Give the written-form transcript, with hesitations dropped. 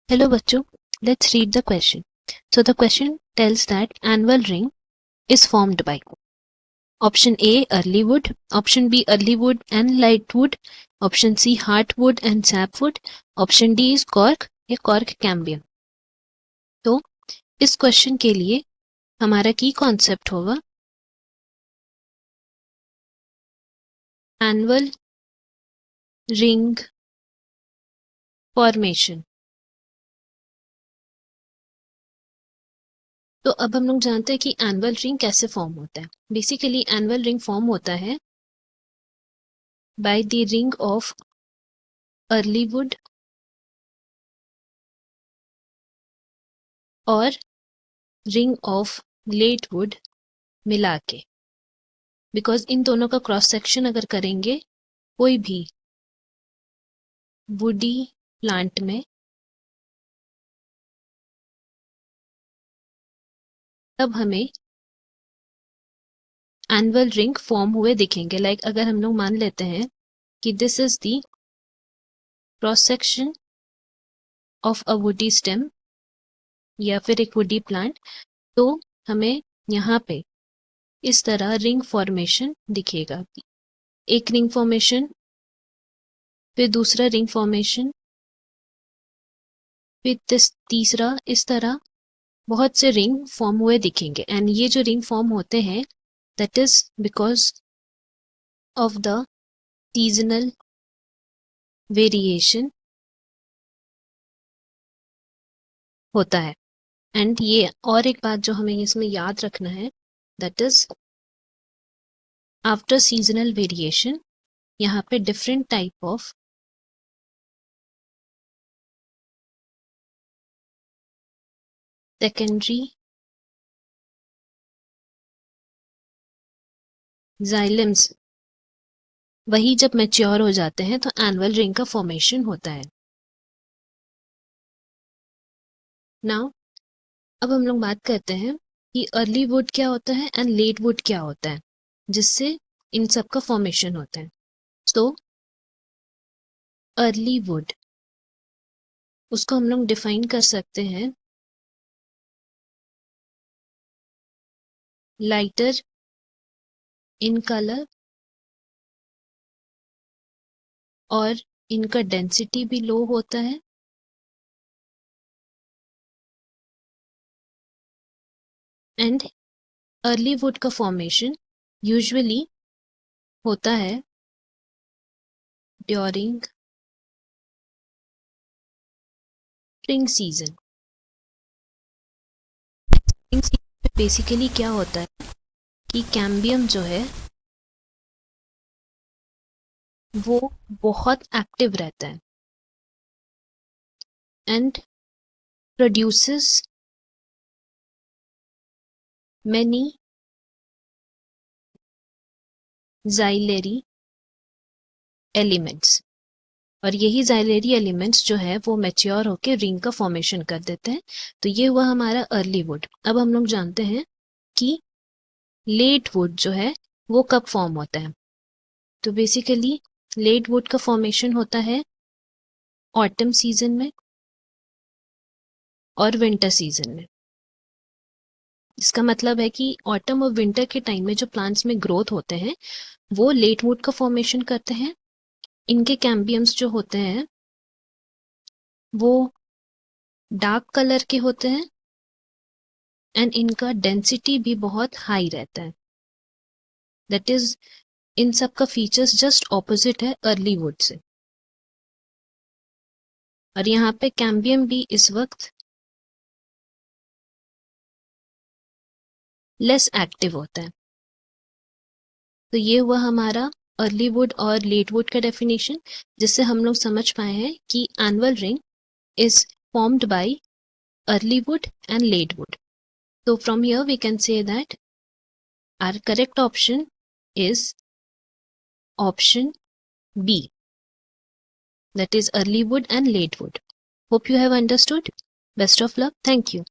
Hello बच्चों, let's read the question. So the question tells that annual ring is formed by option A early wood, option B early wood and light wood, option C heartwood and sapwood, option D is cork या cork cambium. तो इस question के लिए हमारा की concept होगा annual ring formation. तो अब हम लोग जानते हैं कि एनुअल रिंग कैसे फॉर्म होता है. बेसिकली एनुअल रिंग फॉर्म होता है by the ring of early wood और रिंग ऑफ लेट वुड मिला के. बिकॉज इन दोनों का क्रॉस सेक्शन अगर करेंगे कोई भी वुडी प्लांट में तब हमें एनुअल रिंग फॉर्म हुए दिखेंगे. लाइक अगर हम लोग मान लेते हैं कि this is the cross section of a woody stem या फिर एक वुडी प्लांट, तो हमें यहाँ पे इस तरह रिंग फॉर्मेशन दिखेगा. एक रिंग फॉर्मेशन, फिर दूसरा रिंग फॉर्मेशन, फिर तीसरा. इस तरह बहुत से रिंग फॉर्म हुए दिखेंगे. एंड ये जो रिंग फॉर्म होते हैं that is because of the seasonal variation होता है. एंड ये और एक बात जो हमें इसमें याद रखना है that is after seasonal variation यहाँ पे डिफरेंट टाइप ऑफ सेकेंडरी जाइलम्स वही जब मैच्योर हो जाते हैं तो एनुअल रिंग का फॉर्मेशन होता है. नाउ अब हम लोग बात करते हैं कि अर्ली वुड क्या होता है एंड लेट वुड क्या होता है जिससे इन सब का फॉर्मेशन होता है. तो अर्ली वुड उसको हम लोग डिफाइन कर सकते हैं लाइटर इन कलर और इनका डेंसिटी भी लो होता है. एंड अर्ली वुड का फॉर्मेशन यूजुअली होता है during spring season. Spring season में बेसिकली क्या होता है कि कैम्बियम जो है वो बहुत एक्टिव रहता है and produces many xylary elements. और यही xylary एलिमेंट्स जो है वो मैच्योर होके रिंग का फॉर्मेशन कर देते हैं. तो ये हुआ हमारा अर्ली वुड. अब हम लोग जानते हैं कि लेट वुड जो है वो कब फॉर्म होता है. तो बेसिकली लेट वुड का फॉर्मेशन होता है ऑटम सीजन में और विंटर सीजन में. इसका मतलब है कि ऑटम और विंटर के टाइम में जो प्लांट्स में ग्रोथ होते हैं वो लेट वुड का फॉर्मेशन करते हैं. इनके कैम्बियम्स जो होते हैं वो डार्क कलर के होते हैं एंड इनका डेंसिटी भी बहुत हाई रहता है. दैट इज इन सब का फीचर्स जस्ट ऑपोजिट है अर्ली वुड से. और यहाँ पे कैम्बियम भी इस वक्त लेस एक्टिव होता है. तो ये हुआ हमारा अर्ली वुड और लेट वुड का डेफिनेशन, जिससे हम लोग समझ पाए हैं कि annual ring is formed by early wood and late wood. So from here we can say that our correct option is option B, that is early wood and late wood. Hope you have understood. Best of luck. Thank you.